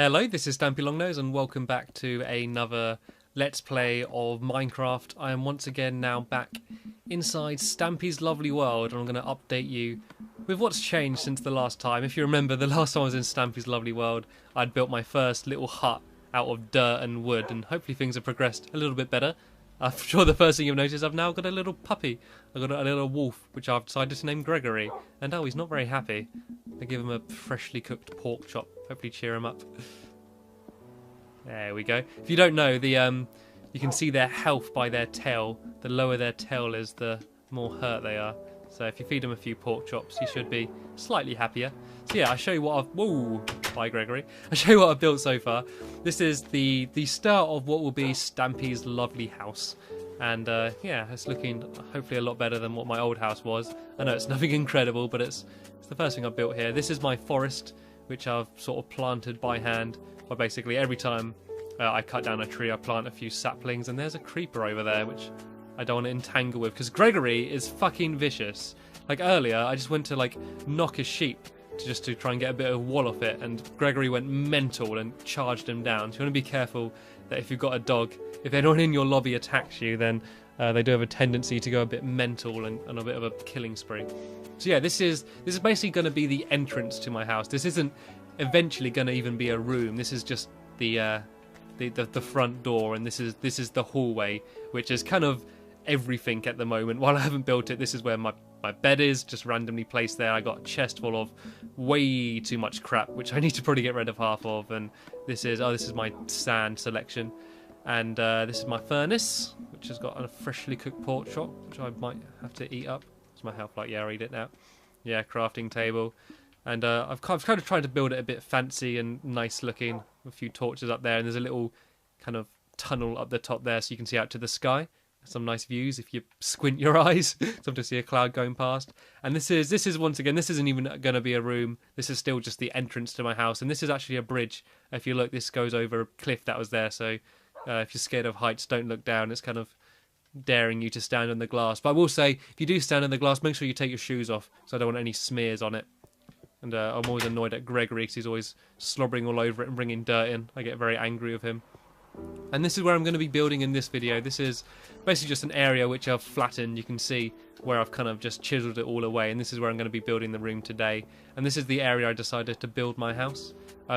Hello, this is Stampy Longnose and welcome back to another Let's Play of Minecraft. I am once again now back inside Stampy's lovely world and I'm going to update you with what's changed since the last time. If you remember, the last time I was in Stampy's lovely world, I'd built my first little hut out of dirt and wood and hopefully things have progressed a little bit better. I'm sure the first thing you've noticed, I've now got a little puppy. I've got a little wolf, which I've decided to name Gregory. And oh, he's not very happy. I give him a freshly cooked pork chop. Hopefully cheer him up. There we go. If you don't know, you can see their health by their tail. The lower their tail is, the more hurt they are. So if you feed them a few pork chops, he should be slightly happier. So yeah, I'll show you what I've... Whoa! Bye, Gregory. I'll show you what I've built so far. This is the start of what will be Stampy's lovely house. And yeah, it's looking hopefully a lot better than what my old house was. I know it's nothing incredible, but it's the first thing I've built here. This is my forest, which I've sort of planted by hand. But basically every time I cut down a tree, I plant a few saplings, and there's a creeper over there, which I don't want to entangle with, because Gregory is fucking vicious. Like earlier, I just went to like knock a sheep just to try and get a bit of wool off it, and Gregory went mental and charged him down. So you want to be careful that if you've got a dog, if anyone in your lobby attacks you, then they do have a tendency to go a bit mental and a bit of a killing spree. So yeah, this is basically going to be the entrance to my house. This isn't eventually going to even be a room. This is just the front door, and this is the hallway, which is kind of everything at the moment. While I haven't built it, this is where my bed is, just randomly placed there. I got a chest full of way too much crap, which I need to probably get rid of half of. And this is my sand selection, and this is my furnace, which has got a freshly cooked pork chop, which I might have to eat up. It's my health, like, yeah, I'll eat it now. Yeah, crafting table. And I've kind of tried to build it a bit fancy and nice looking, with a few torches up there, and there's a little kind of tunnel up the top there so you can see out to the sky. Some nice views if you squint your eyes. Sometimes see a cloud going past. And this is once again, this isn't even going to be a room. This is still just the entrance to my house, and this is actually a bridge. If you look, this goes over a cliff that was there, so if you're scared of heights, don't look down. It's kind of daring you to stand on the glass. But I will say, if you do stand on the glass, make sure you take your shoes off, so I don't want any smears on it. And I'm always annoyed at Gregory because he's always slobbering all over it and bringing dirt in. I get very angry with him. And this is where I'm going to be building in this video. This is basically just an area which I've flattened. You can see where I've kind of just chiseled it all away. And this is where I'm going to be building the room today. And this is the area I decided to build my house.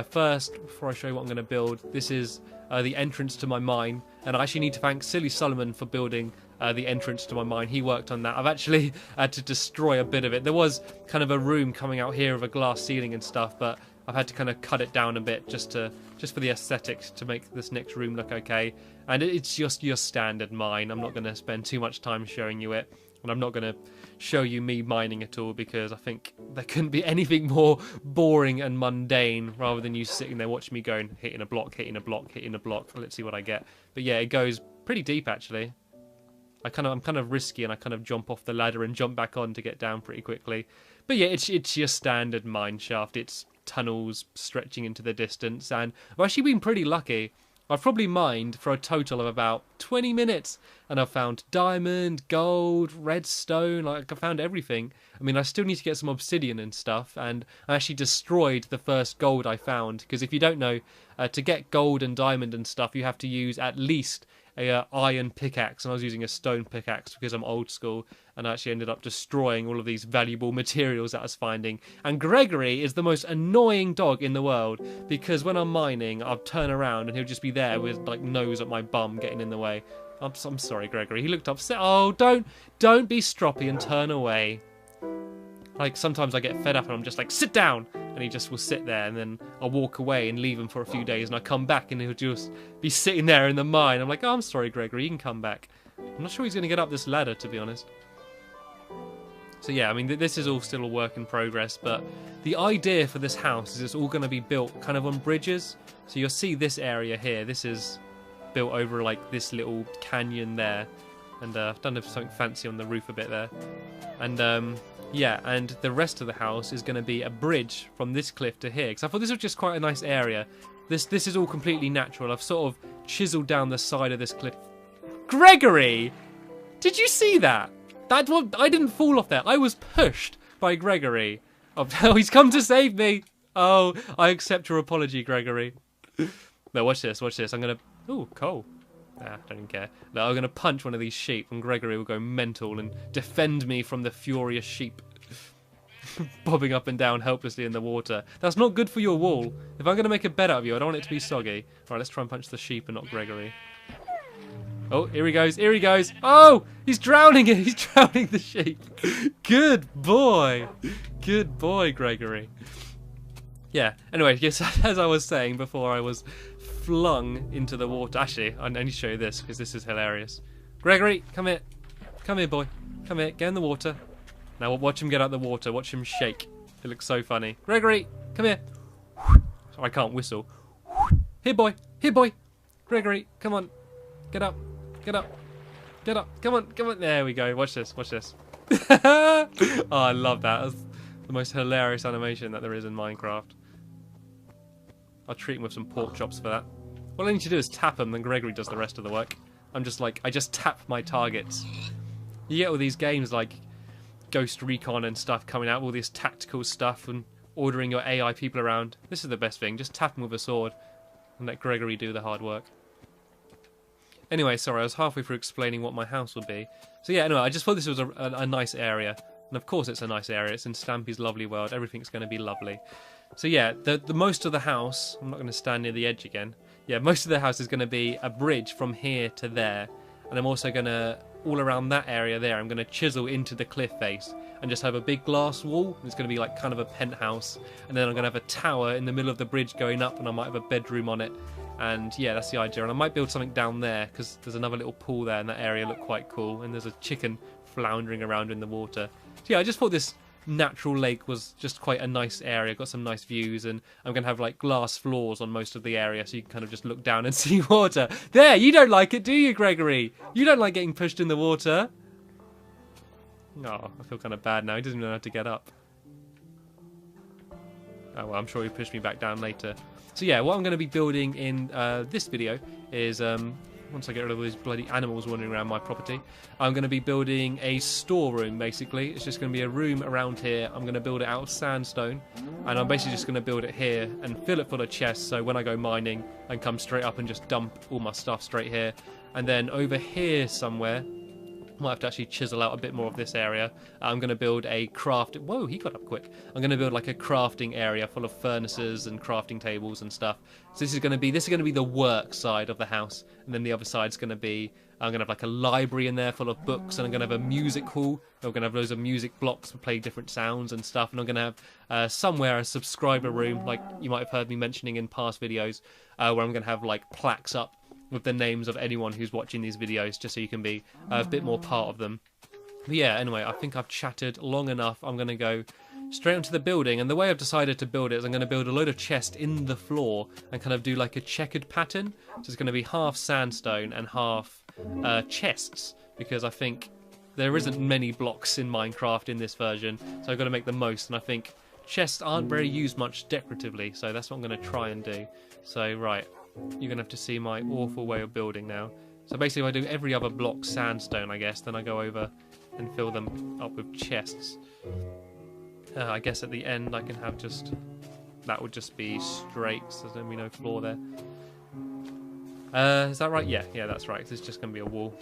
First, before I show you what I'm going to build, this is the entrance to my mine. And I actually need to thank Silly Solomon for building the entrance to my mine. He worked on that. I've actually had to destroy a bit of it. There was kind of a room coming out here with a glass ceiling and stuff, but I've had to kind of cut it down a bit just for the aesthetics, to make this next room look okay. And it's just your standard mine. I'm not going to spend too much time showing you it, and I'm not going to show you me mining at all, because I think there couldn't be anything more boring and mundane rather than you sitting there watching me going, hitting a block, hitting a block, hitting a block. Let's see what I get. But yeah, it goes pretty deep actually. I'm kind of risky, and I kind of jump off the ladder and jump back on to get down pretty quickly. But yeah, it's your standard mine shaft. It's tunnels stretching into the distance, and I've actually been pretty lucky. I've probably mined for a total of about 20 minutes, and I've found diamond, gold, redstone. Like, I found everything. I mean, I still need to get some obsidian and stuff, and I actually destroyed the first gold I found, because if you don't know, to get gold and diamond and stuff, you have to use at least a iron pickaxe, and I was using a stone pickaxe because I'm old school, and I actually ended up destroying all of these valuable materials that I was finding. And Gregory is the most annoying dog in the world, because when I'm mining, I'll turn around and he'll just be there with like nose at my bum getting in the way. I'm sorry, Gregory. He looked upset. Oh, don't be stroppy and turn away. Like, sometimes I get fed up and I'm just like, sit down! And he just will sit there, and then I'll walk away and leave him for a few days, and I come back and he'll just be sitting there in the mine. I'm like, oh, I'm sorry, Gregory, you can come back. I'm not sure he's going to get up this ladder, to be honest. So yeah, I mean, this is all still a work in progress, but the idea for this house is it's all going to be built kind of on bridges. So you'll see this area here. This is built over like this little canyon there, and I've done something fancy on the roof a bit there. And yeah, and the rest of the house is going to be a bridge from this cliff to here, because I thought this was just quite a nice area. This is all completely natural. I've sort of chiseled down the side of this cliff. Gregory! Did you see that? I didn't fall off there. I was pushed by Gregory. Oh, he's come to save me. Oh, I accept your apology, Gregory. No, watch this, watch this. I'm gonna... Ooh, coal. Nah, don't even care. No, I'm gonna punch one of these sheep and Gregory will go mental and defend me from the furious sheep. Bobbing up and down helplessly in the water. That's not good for your wall. If I'm gonna make a bed out of you, I don't want it to be soggy. Alright, let's try and punch the sheep and not Gregory. Oh, here he goes, here he goes. Oh, he's drowning it. He's drowning the sheep. Good boy. Good boy, Gregory. Yeah, anyway, yes, as I was saying before I was flung into the water. Actually, I need to show you this because this is hilarious. Gregory, come here. Come here, boy. Come here, get in the water. Now watch him get out the water. Watch him shake. It looks so funny. Gregory, come here. I can't whistle. Here, boy. Here, boy. Gregory, come on. Get up. Get up. Get up. Come on. Come on. There we go. Watch this. Watch this. Oh, I love that. That's the most hilarious animation that there is in Minecraft. I'll treat him with some pork chops for that. All I need to do is tap him, then Gregory does the rest of the work. I'm just like, I just tap my targets. You get all these games like Ghost Recon and stuff coming out, all this tactical stuff and ordering your AI people around. This is the best thing. Just tap him with a sword and let Gregory do the hard work. Anyway, sorry, I was halfway through explaining what my house would be. So yeah, anyway, I just thought this was a nice area. And of course it's a nice area. It's in Stampy's lovely world. Everything's going to be lovely. So yeah, the most of the house, I'm not going to stand near the edge again. Yeah, most of the house is going to be a bridge from here to there. And I'm also going to, all around that area there, I'm going to chisel into the cliff face and just have a big glass wall. It's going to be like kind of a penthouse. And then I'm going to have a tower in the middle of the bridge going up and I might have a bedroom on it. And yeah, that's the idea. And I might build something down there because there's another little pool there and that area looked quite cool. And there's a chicken floundering around in the water. So yeah, I just thought this natural lake was just quite a nice area, got some nice views, and I'm going to have like glass floors on most of the area so you can kind of just look down and see water. There, you don't like it, do you, Gregory? You don't like getting pushed in the water. Oh, I feel kind of bad now. He doesn't even know how to get up. Oh well, I'm sure he'll push me back down later. So yeah, what I'm going to be building in this video is, once I get rid of all these bloody animals wandering around my property, I'm going to be building a storeroom, basically. It's just going to be a room around here. I'm going to build it out of sandstone, and I'm basically just going to build it here and fill it full of chests, so when I go mining, I can come straight up and just dump all my stuff straight here. And then over here somewhere, I might have to actually chisel out a bit more of this area. I'm going to build a craft... Whoa, he got up quick. I'm going to build like a crafting area full of furnaces and crafting tables and stuff. So this is going to be the work side of the house, and then the other side's going to be... I'm going to have like a library in there full of books, and I'm going to have a music hall. I'm going to have loads of music blocks to play different sounds and stuff, and I'm going to have somewhere a subscriber room, like you might have heard me mentioning in past videos, where I'm going to have like plaques up with the names of anyone who's watching these videos, just so you can be a bit more part of them. But yeah, anyway, I think I've chatted long enough. I'm going to go straight onto the building, and the way I've decided to build it is I'm going to build a load of chests in the floor and kind of do like a checkered pattern. So it's going to be half sandstone and half chests, because I think there isn't many blocks in Minecraft in this version, so I've got to make the most, and I think chests aren't very used much decoratively, so that's what I'm going to try and do. So right, you're going to have to see my awful way of building now. So basically if I do every other block sandstone, I guess, then I go over and fill them up with chests. I guess at the end I can have just... That would just be straight, so there's going to be no floor there. Is that right? Yeah, that's right. It's just going to be a wall.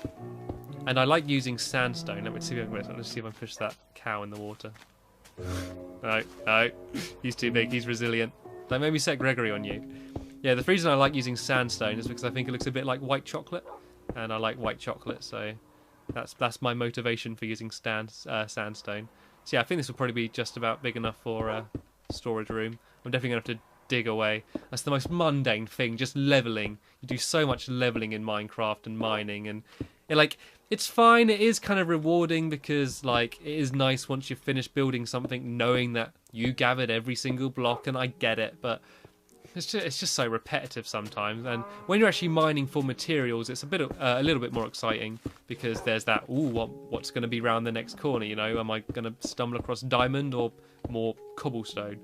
And I like using sandstone. Let's see if I push that cow in the water. No, he's too big. He's resilient. Don't make me set Gregory on you. Yeah, the reason I like using sandstone is because I think it looks a bit like white chocolate, and I like white chocolate, so that's my motivation for using sandstone. So yeah, I think this will probably be just about big enough for a storage room. I'm definitely going to have to dig away. That's the most mundane thing, just leveling. You do so much leveling in Minecraft and mining, and it's fine. It is kind of rewarding because it is nice once you've finished building something, knowing that you gathered every single block, and I get it, but it's just so repetitive sometimes. And when you're actually mining for materials, it's a little bit more exciting, because there's that, what's going to be round the next corner, you know? Am I going to stumble across diamond or more cobblestone?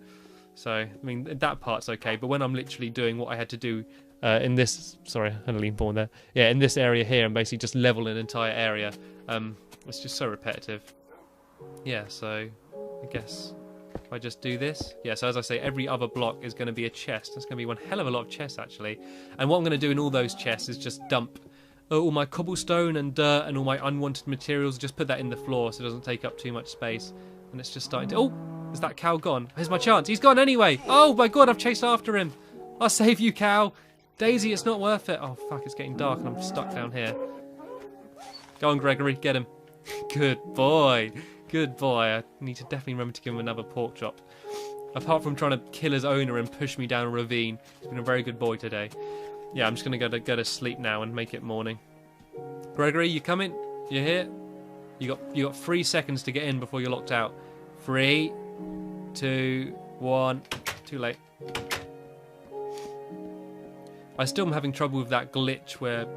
So, I mean, that part's okay, but when I'm literally doing what I had to do in this... Sorry, I had a lean forward there. Yeah, in this area here, and basically just level an entire area, it's just so repetitive. Yeah, so I guess If I just do this. Yeah, so as I say, every other block is going to be a chest. That's going to be one hell of a lot of chests, actually. And what I'm going to do in all those chests is just dump all my cobblestone and dirt and all my unwanted materials. Just put that in the floor so it doesn't take up too much space. And it's just starting to... Oh, is that cow gone? Here's my chance. He's gone anyway. Oh, my God, I've chased after him. I'll save you, cow. Daisy, it's not worth it. Oh, fuck, it's getting dark and I'm stuck down here. Go on, Gregory, get him. Good boy. Good boy. I need to definitely remember to give him another pork chop. Apart from trying to kill his owner and push me down a ravine, he's been a very good boy today. Yeah, I'm just going to go to sleep now and make it morning. Gregory, you coming? You here? You got 3 seconds to get in before you're locked out. 3, 2, 1. Too late. I still am having trouble with that glitch where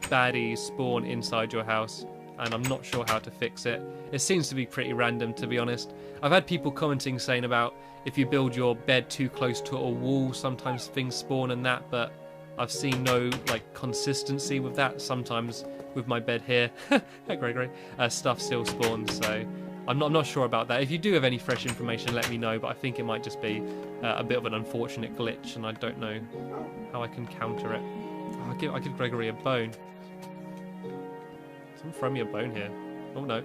baddies spawn inside your house, and I'm not sure how to fix it. It seems to be pretty random, to be honest. I've had people commenting saying about if you build your bed too close to a wall, sometimes things spawn and that, but I've seen no like consistency with that. Sometimes with my bed here, hey Gregory, stuff still spawns, so I'm not sure about that. If you do have any fresh information, let me know, but I think it might just be a bit of an unfortunate glitch, and I don't know how I can counter it. Oh, I'll give Gregory a bone. Someone throw me a bone here. Oh no,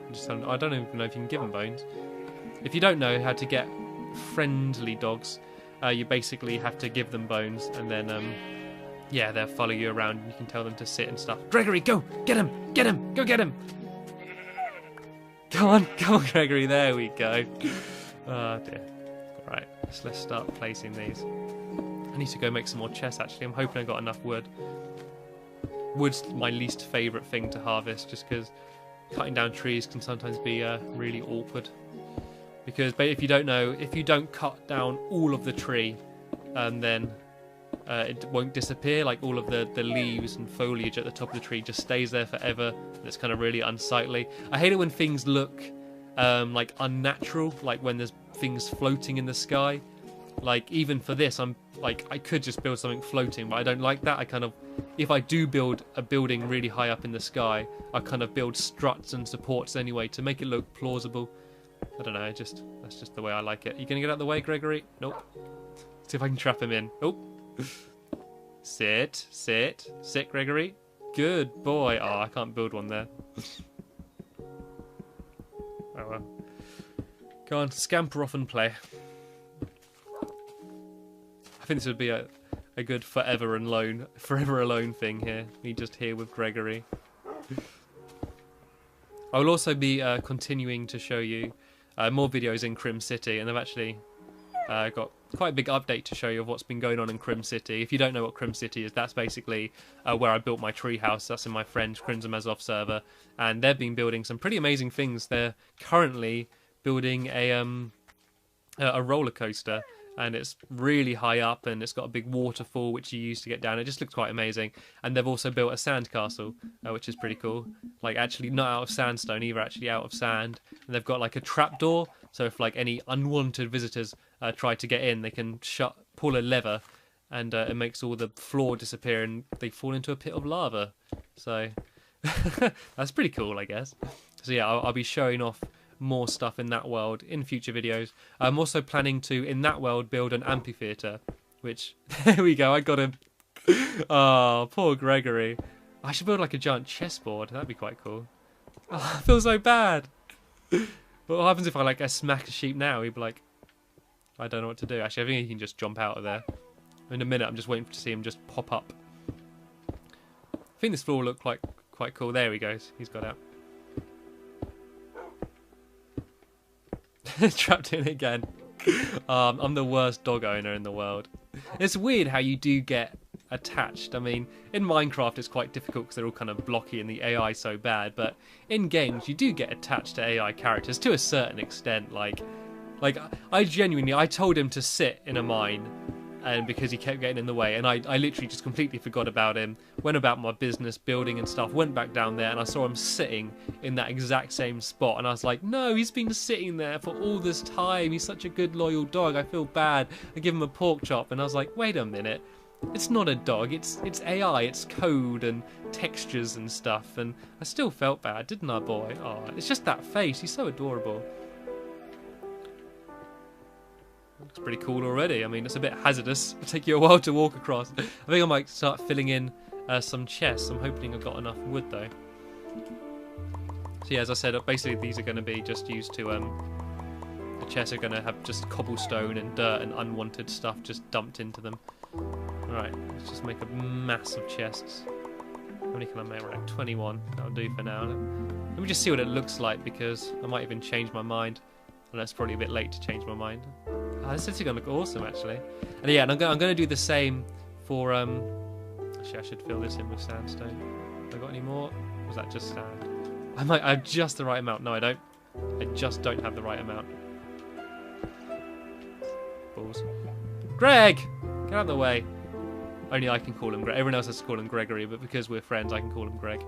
I don't even know if you can give them bones. If you don't know how to get friendly dogs, you basically have to give them bones, and then yeah, they'll follow you around and you can tell them to sit and stuff. Gregory, go! Get him! Get him! Go get him! Come on, Gregory, there we go. Oh dear. Alright, let's start placing these. I need to go make some more chests actually. I'm hoping I got enough wood. Wood's my least favourite thing to harvest, just because cutting down trees can sometimes be really awkward. Because if you don't know, if you don't cut down all of the tree, then it won't disappear. Like all of the leaves and foliage at the top of the tree just stays there forever. It's kind of really unsightly. I hate it when things look like unnatural, like when there's things floating in the sky. Like even for this, I'm like, I could just build something floating, but I don't like that. I kind of, if I do build a building really high up in the sky, I kind of build struts and supports anyway to make it look plausible. I don't know, that's just the way I like it. You gonna get out of the way, Gregory? Nope. See if I can trap him in. Oh. Sit, Gregory. Good boy. Oh, I can't build one there. Oh well. Go on, scamper off and play. I think this would be a good forever alone thing here. Me just here with Gregory. I will also be continuing to show you more videos in Crim City, and I've actually got quite a big update to show you of what's been going on in Crim City. If you don't know what Crim City is, that's basically where I built my treehouse. That's in my friend Crimson server, and they've been building some pretty amazing things. They're currently building a roller coaster, and it's really high up, and it's got a big waterfall which you use to get down. It just looks quite amazing. And they've also built a sand castle, which is pretty cool. Like actually not out of sandstone either, actually out of sand. And they've got like a trapdoor, so if like any unwanted visitors try to get in, they can pull a lever, and it makes all the floor disappear, and they fall into a pit of lava. So that's pretty cool, I guess. So yeah, I'll be showing off more stuff in that world in future videos. I'm also planning to, in that world, build an amphitheatre, which, there we go, I got him. Oh, poor Gregory. I should build like a giant chessboard, that'd be quite cool. Oh, I feel so bad. What happens if I smack a sheep now? He'd be like, I don't know what to do. Actually, I think he can just jump out of there. In a minute, I'm just waiting to see him just pop up. I think this floor will look quite cool. There he goes, he's got out. Trapped in again. I'm the worst dog owner in the world. It's weird how you do get attached. I mean, in Minecraft it's quite difficult because they're all kind of blocky and the AI is so bad, but in games you do get attached to AI characters to a certain extent. Like I told him to sit in a mine, and because he kept getting in the way, and I literally just completely forgot about him, went about my business building and stuff, went back down there, and I saw him sitting in that exact same spot, and I was like, no, he's been sitting there for all this time, he's such a good loyal dog, I feel bad. I give him a pork chop, and I was like, wait a minute, it's not a dog, it's AI, it's code and textures and stuff, and I still felt bad, didn't I, boy? Oh, it's just that face, he's so adorable. looks pretty cool already. I mean, it's a bit hazardous. It'll take you a while to walk across. I think I might start filling in some chests. I'm hoping I've got enough wood though. So yeah, as I said, basically these are going to be just used to, the chests are going to have just cobblestone and dirt and unwanted stuff just dumped into them. Alright, let's just make a massive chests. How many can I make? Right, 21. That'll do for now. Let me just see what it looks like, because I might even change my mind. And that's probably a bit late to change my mind. Oh, this is going to look awesome, actually. And yeah, and I'm going to do the same for... Actually, I should fill this in with sandstone. Have I got any more? Or was that just sand? I have just the right amount. No, I don't. I just don't have the right amount. Balls. Greg! Get out of the way. Only I can call him Greg. Everyone else has to call him Gregory, but because we're friends, I can call him Greg.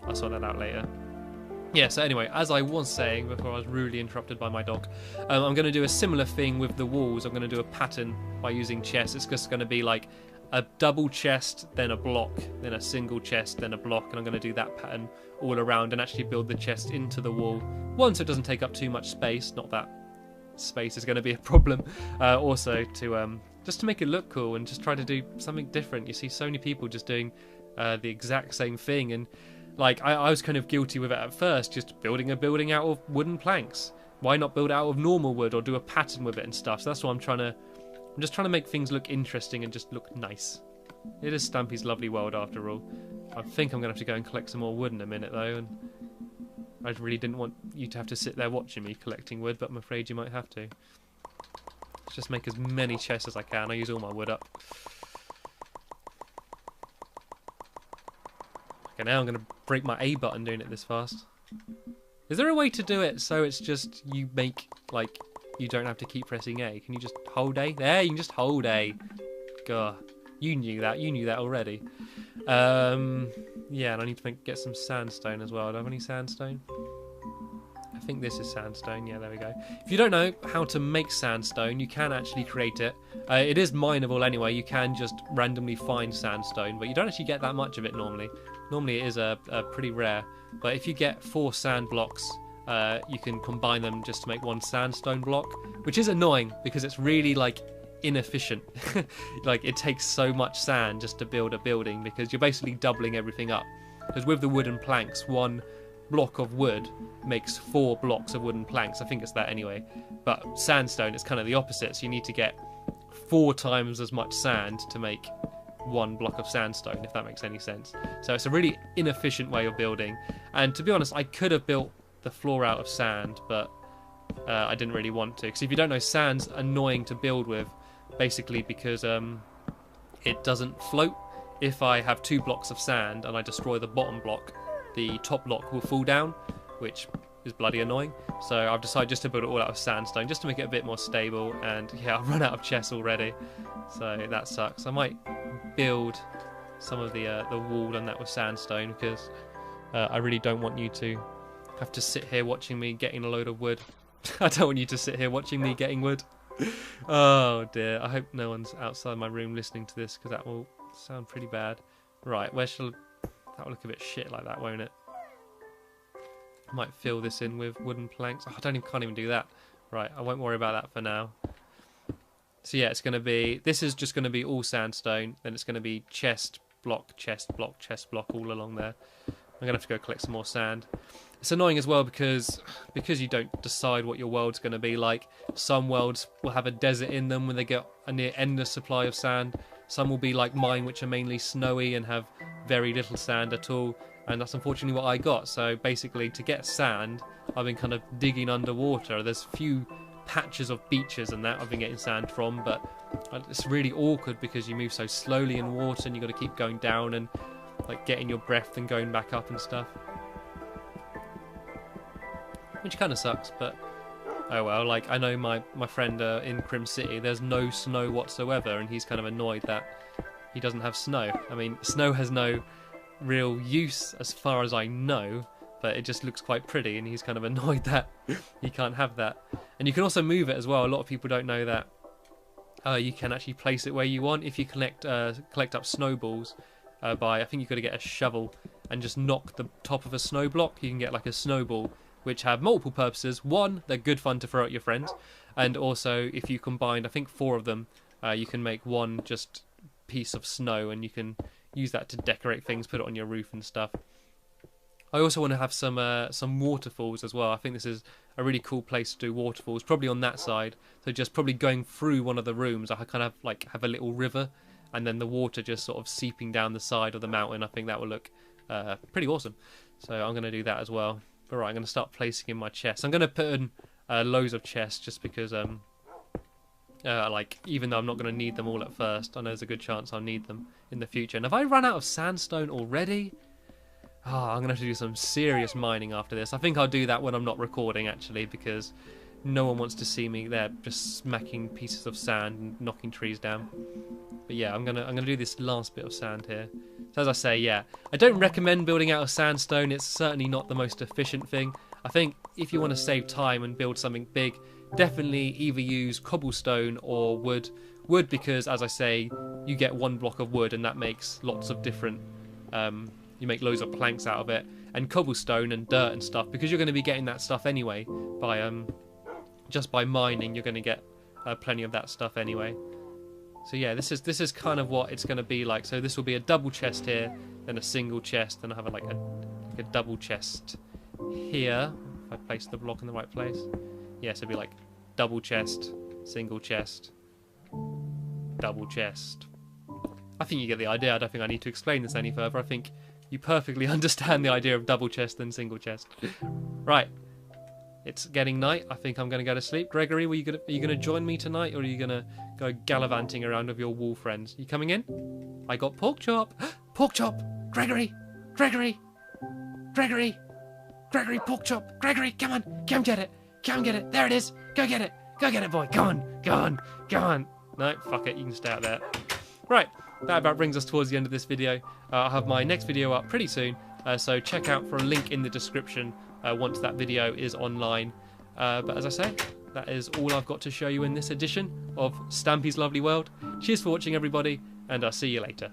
I'll sort that out later. Yeah, so anyway, as I was saying before I was rudely interrupted by my dog, I'm going to do a similar thing with the walls. I'm going to do a pattern by using chests. It's just going to be like a double chest, then a block, then a single chest, then a block, and I'm going to do that pattern all around and actually build the chest into the wall. One, so it doesn't take up too much space, not that space is going to be a problem. Also, to just to make it look cool and just try to do something different. You see so many people just doing the exact same thing, and like I was kind of guilty with it at first, just building a building out of wooden planks. Why not build it out of normal wood or do a pattern with it and stuff? So that's what I'm just trying to make things look interesting and just look nice. It is Stampy's lovely world after all. I think I'm going to have to go and collect some more wood in a minute though, and I really didn't want you to have to sit there watching me collecting wood, but I'm afraid you might have to. Let's just make as many chests as I can. I use all my wood up. Okay, now I'm going to break my A button doing it this fast. Is there a way to do it so it's just you make, like, you don't have to keep pressing A? Can you just hold A? There, you can just hold A. God, you knew that. You knew that already. Yeah, and I need to get some sandstone as well. Do I have any sandstone? I think this is sandstone. Yeah, there we go. If you don't know how to make sandstone, you can actually create it. It is mineable anyway. You can just randomly find sandstone, but you don't actually get that much of it normally. Normally it is pretty rare. But if you get 4 sand blocks, you can combine them just to make 1 sandstone block, which is annoying because it's really like inefficient. Like it takes so much sand just to build a building because you're basically doubling everything up. Because with the wooden planks, 1 block of wood makes 4 blocks of wooden planks. I think it's that anyway. But sandstone is kind of the opposite, so you need to get 4 times as much sand to make 1 block of sandstone, if that makes any sense. So it's a really inefficient way of building. And to be honest, I could have built the floor out of sand, but I didn't really want to. Because if you don't know, sand's annoying to build with, basically because it doesn't float. If I have 2 blocks of sand and I destroy the bottom block, the top block will fall down, which is bloody annoying. So I've decided just to build it all out of sandstone, just to make it a bit more stable. And yeah, I've run out of chests already, so that sucks. I might build some of the wall and that with sandstone, because I really don't want you to have to sit here watching me getting a load of wood. I don't want you to sit here watching me getting wood. Oh dear, I hope no one's outside my room listening to this, because that will sound pretty bad. Right, where shall... That'll look a bit shit like that, won't it? I might fill this in with wooden planks. Oh, can't even do that. Right, I won't worry about that for now. So yeah, it's going to be... This is just going to be all sandstone. Then it's going to be chest, block, chest, block, chest, block all along there. I'm going to have to go collect some more sand. It's annoying as well because you don't decide what your world's going to be like. Some worlds will have a desert in them when they get a near endless supply of sand. Some will be like mine, which are mainly snowy and have very little sand at all. And that's unfortunately what I got. So basically, to get sand, I've been kind of digging underwater. There's few patches of beaches and that I've been getting sand from, but it's really awkward because you move so slowly in water and you've got to keep going down and like getting your breath and going back up and stuff. Which kind of sucks, but oh well. Like, I know my friend in Crim City, there's no snow whatsoever, and he's kind of annoyed that he doesn't have snow. I mean, snow has no real use as far as I know, but it just looks quite pretty, and he's kind of annoyed that he can't have that. And you can also move it as well. A lot of people don't know that you can actually place it where you want. If you collect up snowballs by, I think you've got to get a shovel and just knock the top of a snow block, you can get like a snowball which have multiple purposes. One, they're good fun to throw at your friends, and also if you combine, I think 4 of them, you can make one just piece of snow, and you can use that to decorate things, put it on your roof and stuff. I also want to have some waterfalls as well. I think this is a really cool place to do waterfalls, probably on that side. So just probably going through one of the rooms, I kind of like have a little river, and then the water just sort of seeping down the side of the mountain. I think that will look pretty awesome. So I'm going to do that as well. But right, I'm going to start placing in my chests. I'm going to put in loads of chests just because, like, even though I'm not going to need them all at first, I know there's a good chance I'll need them in the future. And have I run out of sandstone already? Oh, I'm going to have to do some serious mining after this. I think I'll do that when I'm not recording, actually, because no one wants to see me there just smacking pieces of sand and knocking trees down. But yeah, I'm gonna do this last bit of sand here. So as I say, yeah, I don't recommend building out of sandstone. It's certainly not the most efficient thing. I think if you want to save time and build something big, definitely either use cobblestone or wood. Wood because, as I say, you get 1 block of wood and that makes lots of different... you make loads of planks out of it. And cobblestone and dirt and stuff, because you're going to be getting that stuff anyway. By just by mining, you're going to get plenty of that stuff anyway. So yeah, this is kind of what it's going to be like. So this will be a double chest here, then a single chest, then I have like a double chest here. If I place the block in the right place. Yes, it'll be like double chest, single chest, double chest. I think you get the idea. I don't think I need to explain this any further. I think you perfectly understand the idea of double chest and single chest. Right. It's getting night. I think I'm going to go to sleep. Gregory, are you going to join me tonight, or are you going to go gallivanting around with your wool friends? You coming in? I got pork chop. Pork chop. Gregory. Gregory. Gregory. Gregory, pork chop. Gregory, come on. Come get it. Come get it. There it is. Go get it. Go get it, boy. Go on. Go on. Go on. No, fuck it. You can stay out there. Right. That about brings us towards the end of this video. I'll have my next video up pretty soon. So check out for a link in the description once that video is online. But as I say, that is all I've got to show you in this edition of Stampy's Lovely World. Cheers for watching, everybody, and I'll see you later.